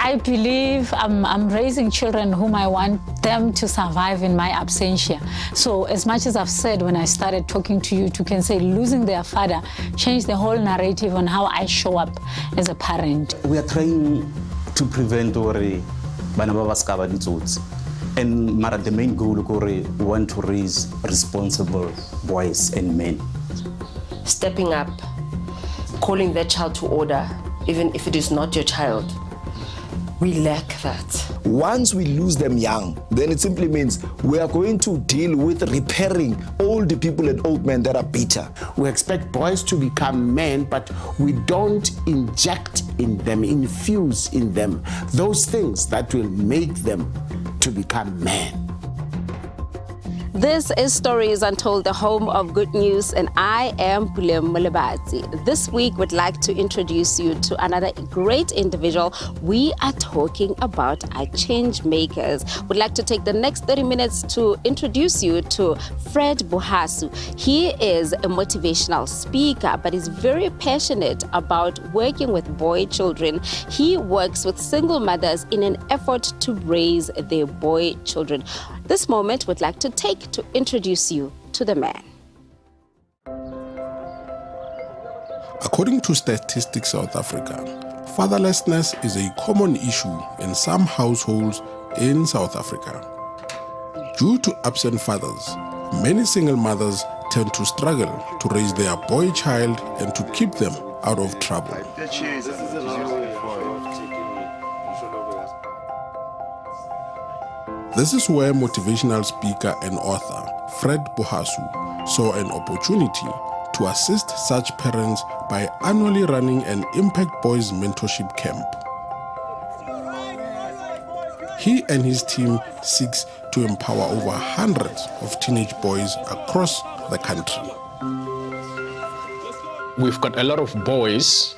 I believe I'm raising children whom I want them to survive in my absentia. So as much as I've said when I started talking to you, you can say losing their father changed the whole narrative on how I show up as a parent. We are trying to prevent and Mara, the main goal is we want to raise responsible boys and men. Stepping up, calling that child to order, even if it is not your child. We lack that. Once we lose them young, then it simply means we are going to deal with repairing all the people and old men that are bitter. We expect boys to become men, but we don't inject in them, infuse in them those things that will make them to become men. This is Stories Untold, the home of good news, and I am Pulem Mulebati. This week, we'd like to introduce you to another great individual. We are talking about our change makers. We'd like to take the next 30 minutes to introduce you to Fred Bohasu. He is a motivational speaker, but is very passionate about working with boy children. He works with single mothers in an effort to raise their boy children. This moment, we'd like to take to introduce you to the man. According to Statistics South Africa, fatherlessness is a common issue in some households in South Africa. Due to absent fathers, many single mothers tend to struggle to raise their boy child and to keep them out of trouble. This is where motivational speaker and author Fred Bohasu saw an opportunity to assist such parents by annually running an Impact Boys Mentorship camp. He and his team seeks to empower over hundreds of teenage boys across the country. We've got a lot of boys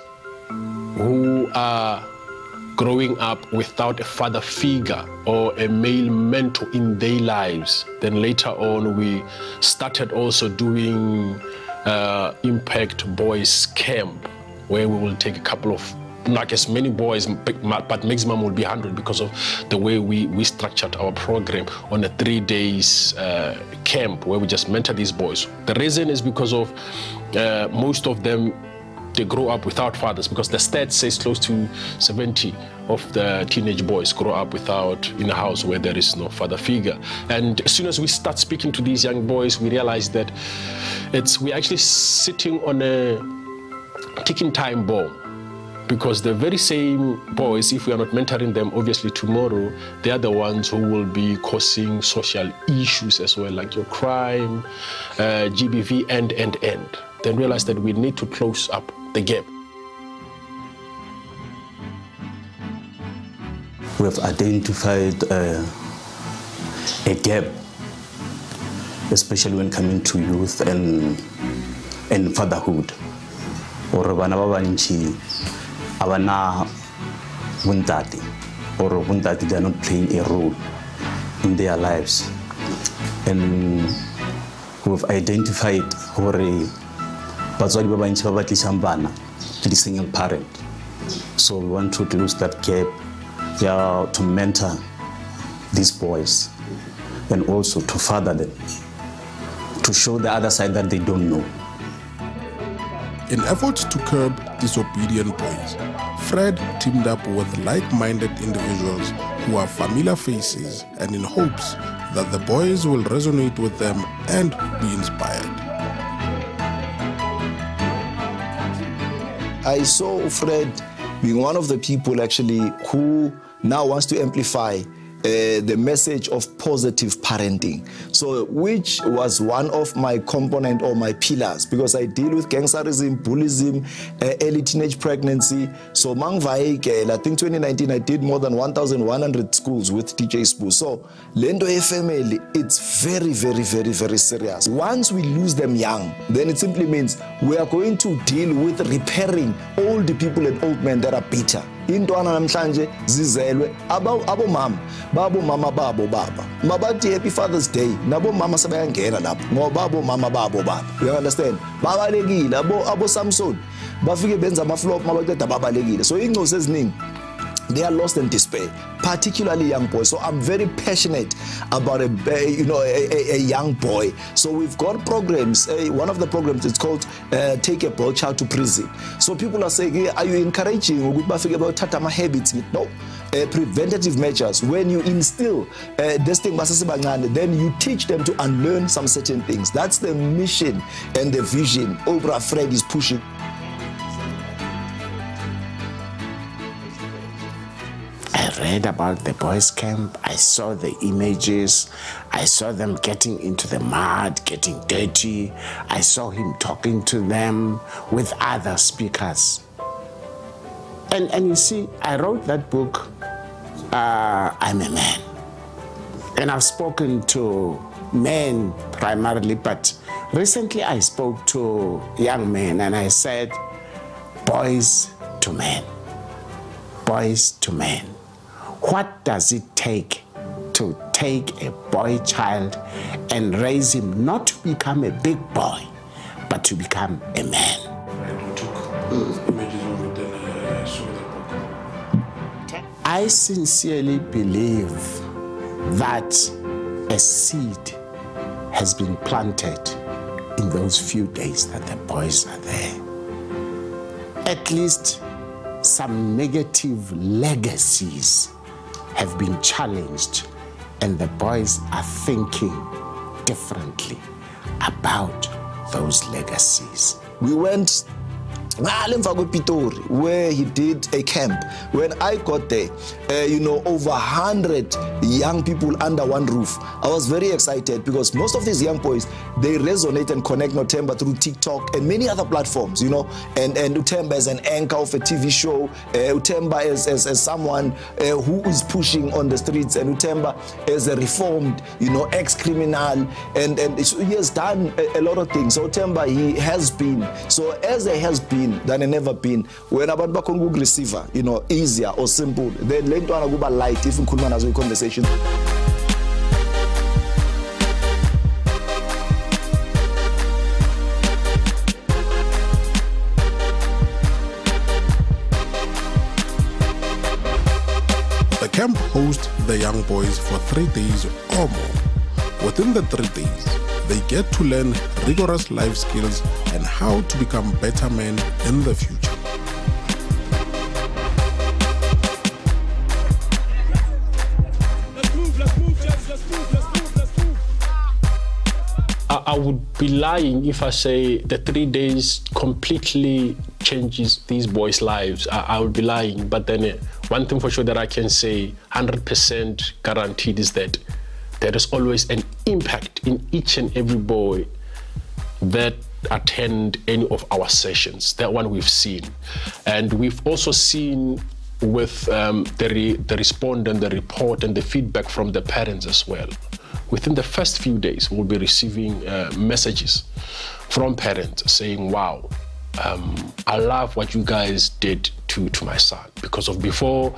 who are growing up without a father figure or a male mentor in their lives. Then later on, we started also doing Impact Boys Camp, where we will take a couple of, not as many boys, but maximum will be 100 because of the way we structured our program on a 3 days camp where we just mentor these boys. The reason is because of most of them, they grow up without fathers, because the stats says close to 70 of the teenage boys grow up in a house where there is no father figure. And as soon as we start speaking to these young boys, we realize that we're actually sitting on a ticking time bomb, because the very same boys, if we are not mentoring them, obviously tomorrow, they are the ones who will be causing social issues as well, like your crime, GBV, and. Then realize that we need to close up the gap. We have identified a gap, especially when coming to youth and fatherhood. Or bana ba bantši abana buntate, or buntate, they are not playing a role in their lives. And we've identified batswadi ba bantši ba batlišang bana to the single parent. So we want to close that gap, to mentor these boys and also to father them, to show the other side that they don't know. In efforts to curb disobedient boys, Fred teamed up with like-minded individuals who are familiar faces, and in hopes that the boys will resonate with them and be inspired. I saw Fred being one of the people actually who now wants to amplify the message of positive parenting. So, which was one of my component or my pillars, because I deal with gangsterism, bullyism, early teenage pregnancy. So, I think 2019 I did more than 1,100 schools with DJ Spoo. So, Lendo family, it's very, very, very, very serious. Once we lose them young, then it simply means we are going to deal with repairing all the people and old men that are bitter. Intwana namhlanje zizelwe abo mama babo baba mabathi happy Father's Day nabo mama sebayangena lapho ngoba abo mama babo baba, you understand, babalekile abo Samson bafike benza ama flop mabaqeda babalekile. So ingcosi eziningi they are lost in despair, particularly young boys. So I'm very passionate about a young boy. So we've got programs. One of the programs is called Take a Boy Child to Prison. So people are saying, hey, are you encouraging about tatama habits? No. Preventative measures. When you instill this thing, then you teach them to unlearn some certain things. That's the mission and the vision Oprah Fred is pushing. I read about the boys' camp. I saw the images. I saw them getting into the mud, getting dirty. I saw him talking to them with other speakers. And you see, I wrote that book, I'm a Man. And I've spoken to men primarily, but recently I spoke to young men and I said, boys to men. Boys to men. What does it take to take a boy child and raise him not to become a big boy, but to become a man? I sincerely believe that a seed has been planted in those few days that the boys are there. At least some negative legacies have been challenged, and the boys are thinking differently about those legacies. We went where he did a camp. When I got there, over 100 young people under one roof. I was very excited because most of these young boys, they resonate and connect Utemba through TikTok and many other platforms, and Utemba as an anchor of a TV show, Utemba as someone who is pushing on the streets, and Utemba as a reformed, ex-criminal, and so he has done a lot of things. So Utemba, he has been, so as a has been than a never been. When about Bakongug receiver, easier or simple, then later on go light if you couldn't have a conversation. The camp hosts the young boys for 3 days or more. Within the 3 days, they get to learn rigorous life skills and how to become better men in the future. I would be lying if I say the 3 days completely changes these boys' lives. I would be lying. But then one thing for sure that I can say 100% guaranteed is that there is always an impact in each and every boy that attend any of our sessions. That one we've seen. And we've also seen with the respondent, the report and the feedback from the parents as well. Within the first few days, we'll be receiving messages from parents saying, wow, I love what you guys did to my son. Because of before,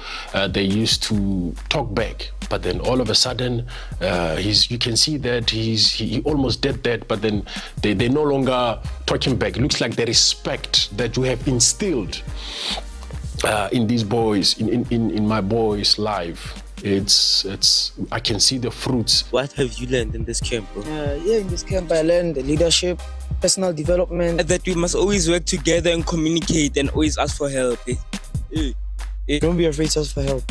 they used to talk back, but then all of a sudden, you can see that he almost did that, but then they're no longer talking back. It looks like the respect that you have instilled in these boys, in my boy's life. I can see the fruits. What have you learned in this camp, bro? In this camp I learned the leadership, personal development. That we must always work together and communicate and always ask for help. Don't be afraid to ask for help.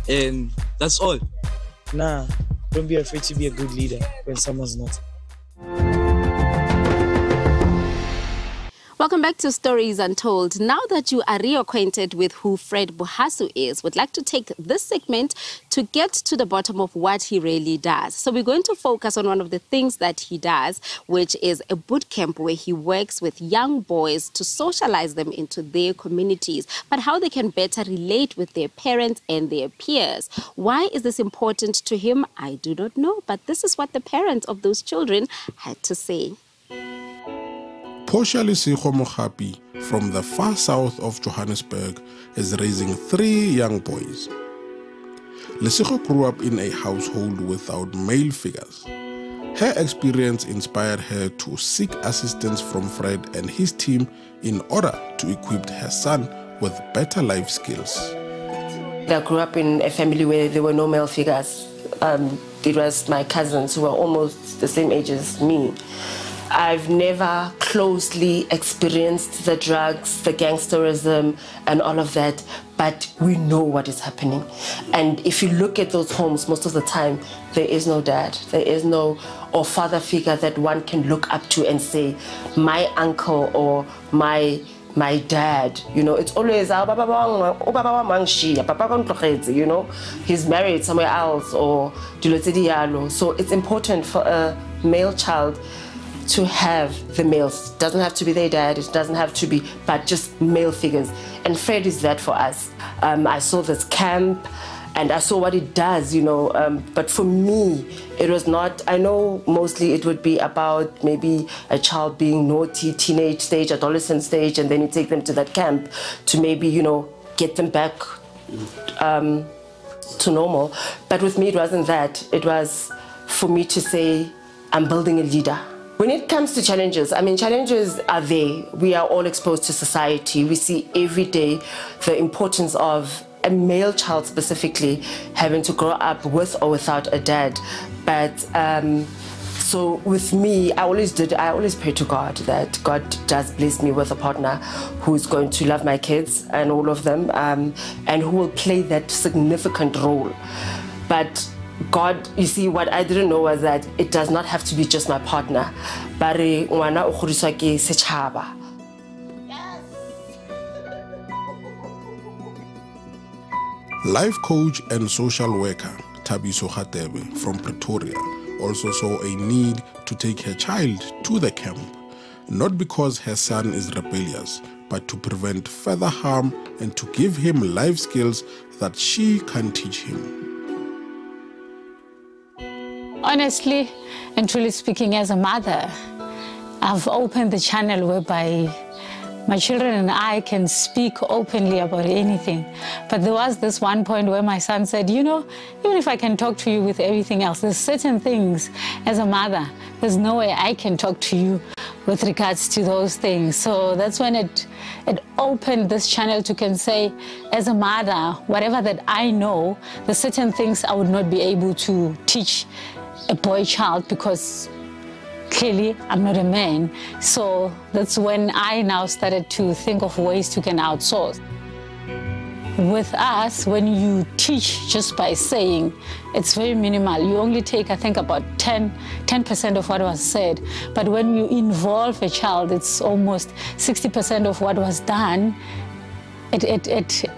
And that's all. Nah, don't be afraid to be a good leader when someone's not. Welcome back to Stories Untold. Now that you are reacquainted with who Fred Buhasu is, we'd like to take this segment to get to the bottom of what he really does. So we're going to focus on one of the things that he does, which is a boot camp where he works with young boys to socialize them into their communities, but how they can better relate with their parents and their peers. Why is this important to him? I do not know, but this is what the parents of those children had to say. Portia Lesego Mogapi from the far south of Johannesburg is raising 3 young boys. Lesego grew up in a household without male figures. Her experience inspired her to seek assistance from Fred and his team in order to equip her son with better life skills. I grew up in a family where there were no male figures. It was my cousins who were almost the same age as me. I've never closely experienced the drugs, the gangsterism, and all of that, but we know what is happening. And if you look at those homes, most of the time, there is no dad, there is no or father figure that one can look up to and say, my uncle or my dad, you know, it's always, you know, he's married somewhere else, or so it's important for a male child to have the males. It doesn't have to be their dad, it doesn't have to be, but just male figures. And Fred is that for us. I saw this camp and I saw what it does, you know, but for me, it was not, I know mostly it would be about maybe a child being naughty, teenage stage, adolescent stage, and then you take them to that camp to maybe, you know, get them back to normal. But with me, it wasn't that. It was for me to say, I'm building a leader. When it comes to challenges, I mean, challenges are there. We are all exposed to society. We see every day the importance of a male child specifically having to grow up with or without a dad. But so with me, I always pray to God that God does bless me with a partner who is going to love my kids and all of them, and who will play that significant role. But God, you see, what I didn't know was that it does not have to be just my partner. But Life coach and social worker Thabiso Khatebe from Pretoria also saw a need to take her child to the camp, not because her son is rebellious, but to prevent further harm and to give him life skills that she can teach him. Honestly and truly speaking, as a mother, I've opened the channel whereby my children and I can speak openly about anything. But there was this one point where my son said, you know, even if I can talk to you with everything else, there's certain things as a mother, there's no way I can talk to you with regards to those things. So that's when it opened this channel to can say, as a mother, whatever that I know, there's certain things I would not be able to teach a boy child because clearly I'm not a man. So that's when I now started to think of ways to can outsource. With us, when you teach just by saying, it's very minimal. You only take, I think, about 10% of what was said. But when you involve a child, it's almost 60% of what was done.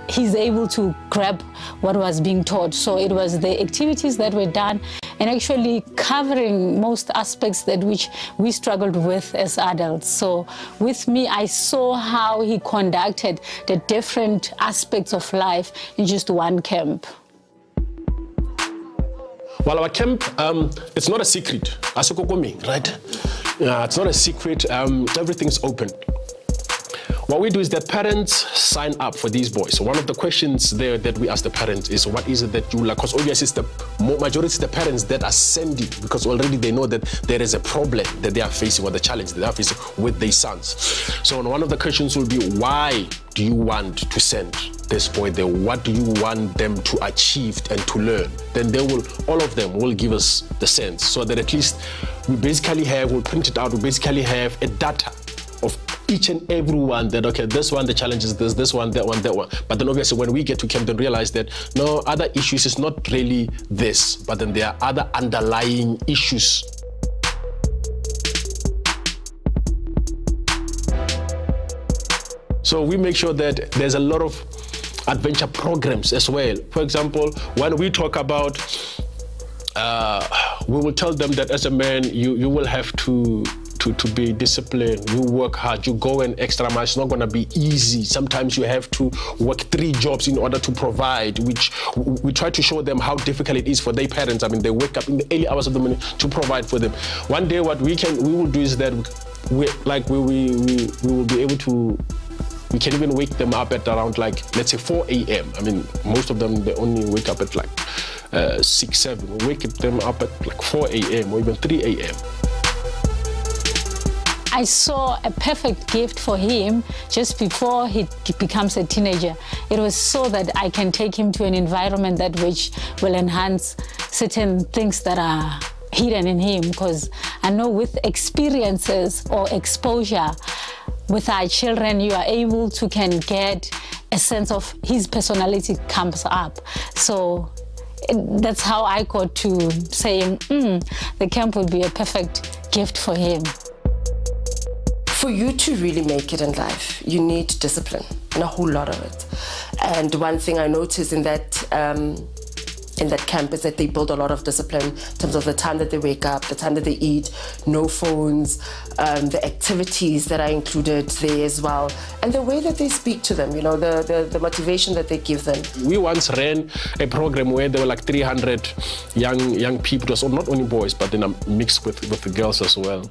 He's able to grab what was being taught. So it was the activities that were done and actually covering most aspects that which we struggled with as adults. So with me, I saw how he conducted the different aspects of life in just one camp. Well, our camp, it's not a secret. Right? It's not a secret. Everything's open. What we do is that parents sign up for these boys. So one of the questions there that we ask the parents is, what is it that you like? Because obviously it's the majority of the parents that are sending, because already they know that there is a problem that they are facing, or the challenge that they are facing with their sons. So one of the questions will be, why do you want to send this boy there? What do you want them to achieve and to learn? Then they will, all of them will give us the sense, so that at least we basically have, we'll print it out, we basically have a data of each and every one, that, okay, this one, the challenge is this one, that one, that one. But then obviously when we get to camp, then realize that, no, other issues is not really this, but then there are other underlying issues. So we make sure that there's a lot of adventure programs as well. For example, when we talk about, we will tell them that as a man, you will have to be disciplined, you work hard, you go an extra mile. It's not going to be easy. Sometimes you have to work 3 jobs in order to provide, which we try to show them how difficult it is for their parents. I mean, they wake up in the early hours of the morning to provide for them. One day what we will do is that we will be able to, we can even wake them up at around, like, let's say 4 a.m. I mean, most of them, they only wake up at like 6, 7. We wake them up at like 4 a.m. or even 3 a.m. I saw a perfect gift for him just before he becomes a teenager. It was so that I can take him to an environment that which will enhance certain things that are hidden in him, because I know with experiences or exposure with our children, you are able to can get a sense of his personality comes up. So that's how I got to saying, the camp would be a perfect gift for him. For you to really make it in life, you need discipline, and a whole lot of it. And one thing I noticed in that camp is that they build a lot of discipline in terms of the time that they wake up, the time that they eat, no phones, the activities that are included there as well, and the way that they speak to them, you know, the motivation that they give them. We once ran a program where there were like 300 young people, so not only boys, but then mixed with the girls as well.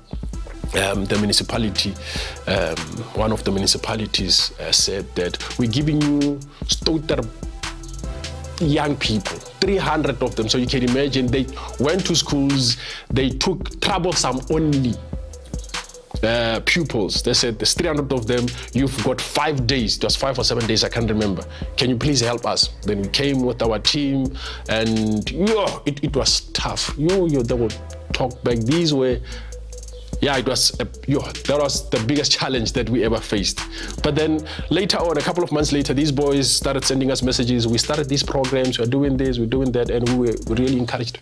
The municipality, one of the municipalities said that we're giving you stoter young people, 300 of them. So you can imagine they went to schools, they took troublesome only pupils. They said there's 300 of them, you've got 5 days, it was 5 or 7 days, I can't remember. Can you please help us? Then we came with our team and it was tough. They would talk back. These were, yeah, it was that was the biggest challenge that we ever faced. But then later on, a couple of months later, these boys started sending us messages. We started these programs, we're doing this, we're doing that, and we were really encouraged.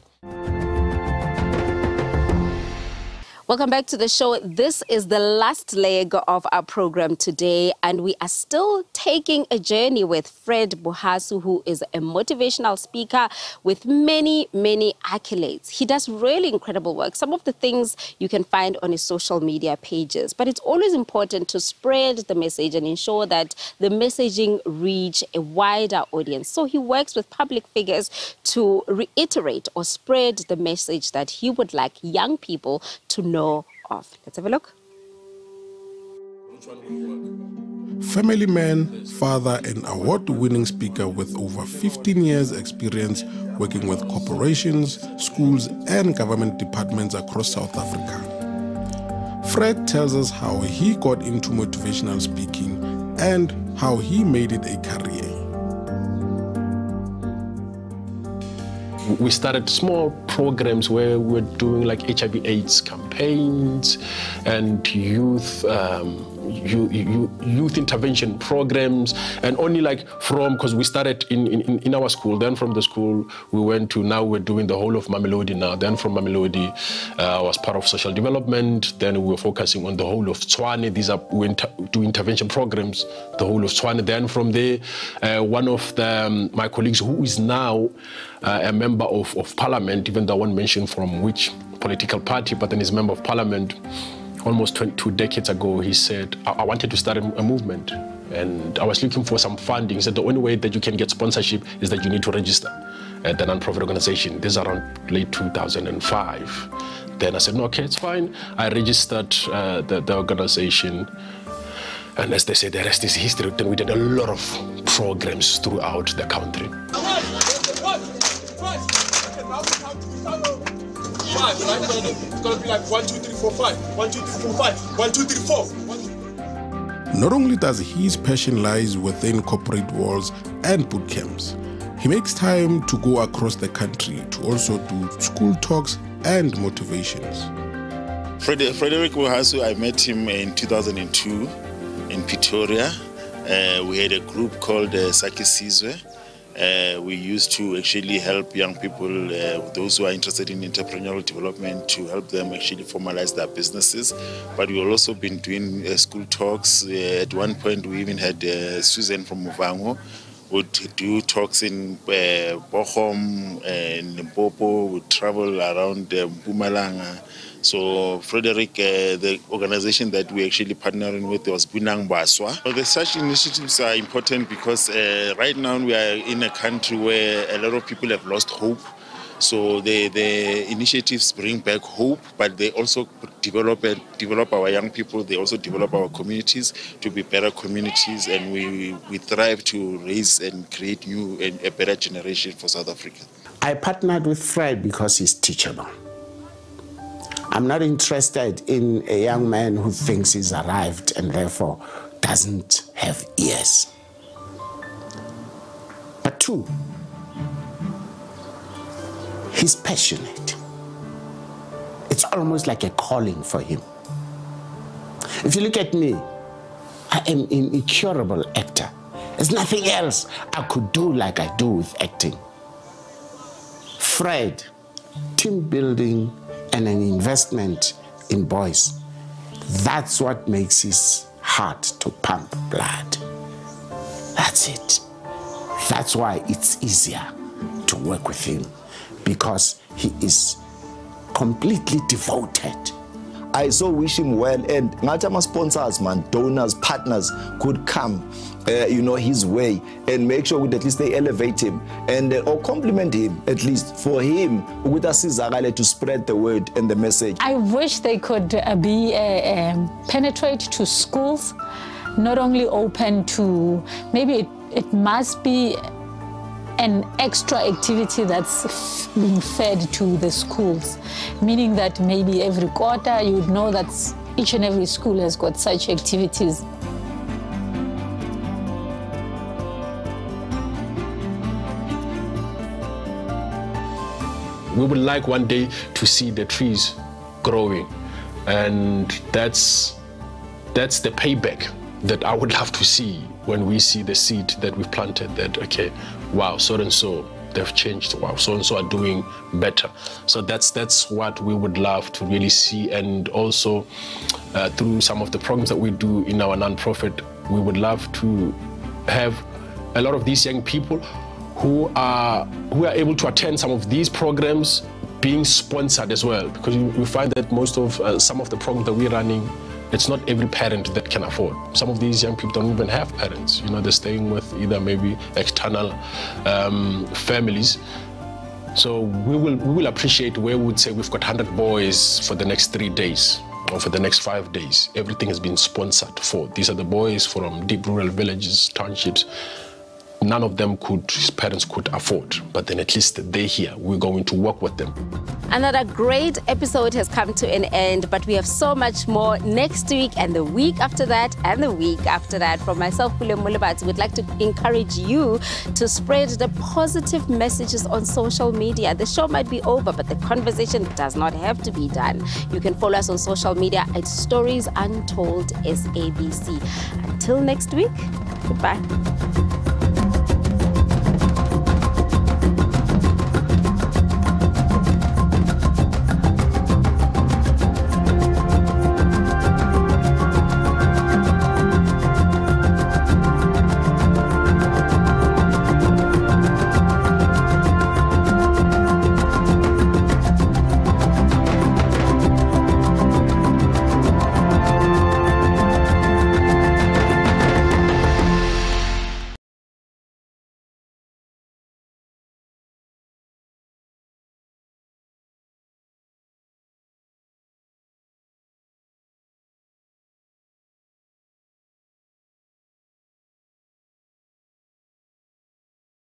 Welcome back to the show. This is the last leg of our program today, and we are still taking a journey with Fred Buhasu, who is a motivational speaker with many, many accolades. He does really incredible work. Some of the things you can find on his social media pages, but it's always important to spread the message and ensure that the messaging reach a wider audience. So he works with public figures to reiterate or spread the message that he would like young people to know of. Let's have a look. Family man, father, and award-winning speaker with over 15 years experience working with corporations, schools, and government departments across South Africa. Fred tells us how he got into motivational speaking and how he made it a career. We started small programs where we were doing like HIV/AIDS campaigns and youth intervention programs, and only like because we started in our school, then from the school we went to, now we're doing the whole of Mamelodi now. Then from Mamelodi I was part of social development, then we were focusing on the whole of Tshwane. These are, we do intervention programs, the whole of Tshwane. Then from there, one of my colleagues who is now a member of parliament, even the one mentioned from which political party, but then he's member of parliament, almost 2 decades ago, he said, I wanted to start a movement. And I was looking for some funding. He said the only way that you can get sponsorship is that you need to register at the non-profit organization. This is around late 2005. Then I said, no, okay, it's fine. I registered the organization. And as they say, the rest is history. Then we did a lot of programs throughout the country. It's going to be like 1, 2, 3, 4, 5. 1, 2, 3, 4, 5. 1, 2, 3, 4. Not only does his passion lies within corporate walls and boot camps, he makes time to go across the country to also do school talks and motivations. Frederick Buhasu, I met him in 2002 in Pretoria. We had a group called SABC. We used to actually help young people, those who are interested in entrepreneurial development, to help them actually formalize their businesses. But we've also been doing school talks. At one point, we even had Susan from Movango would do talks in Bochum and Limpopo, would travel around Mpumalanga. So Frederick, the organization that we actually partnering with was Bunang Baswa. So the such initiatives are important because right now we are in a country where a lot of people have lost hope. So the initiatives bring back hope, but they also develop our young people. They also develop our communities to be better communities, and we thrive to raise and create new and a better generation for South Africa. I partnered with Fred because he's teachable. I'm not interested in a young man who thinks he's arrived and therefore doesn't have ears. But 2, he's passionate. It's almost like a calling for him. If you look at me, I am an incurable actor. There's nothing else I could do like I do with acting. Fred, team building and an investment in boys. That's what makes his heart to pump blood. That's it. That's why it's easier to work with him, because he is completely devoted. I so wish him well, and Ngatama sponsors, man, donors, partners could come, his way and make sure that at least they elevate him and or compliment him at least for him with asizakale to spread the word and the message. I wish they could penetrate to schools, not only open to, maybe it must be an extra activity that's being fed to the schools, meaning that maybe every quarter you would know that each and every school has got such activities. We would like one day to see the trees growing, and that's the payback that I would love to see when we see the seed that we've planted, that, okay, wow, so-and-so, they've changed, wow, so-and-so are doing better. So that's what we would love to really see. And also through some of the programs that we do in our nonprofit, we would love to have a lot of these young people who are able to attend some of these programs being sponsored as well, because we find that most of some of the programs that we're running, it's not every parent that can afford. Some of these young people don't even have parents. They're staying with either maybe external families. So we will appreciate where we would say we've got 100 boys for the next 3 days or for the next 5 days. Everything has been sponsored for. These are the boys from deep rural villages, townships. None of them his parents could afford, but then at least they're here. We're going to work with them. Another great episode has come to an end, but we have so much more next week and the week after that and the week after that. From myself, Mulebati, we'd like to encourage you to spread the positive messages on social media. The show might be over, but the conversation does not have to be done. You can follow us on social media at Stories Untold SABC. Until next week, goodbye.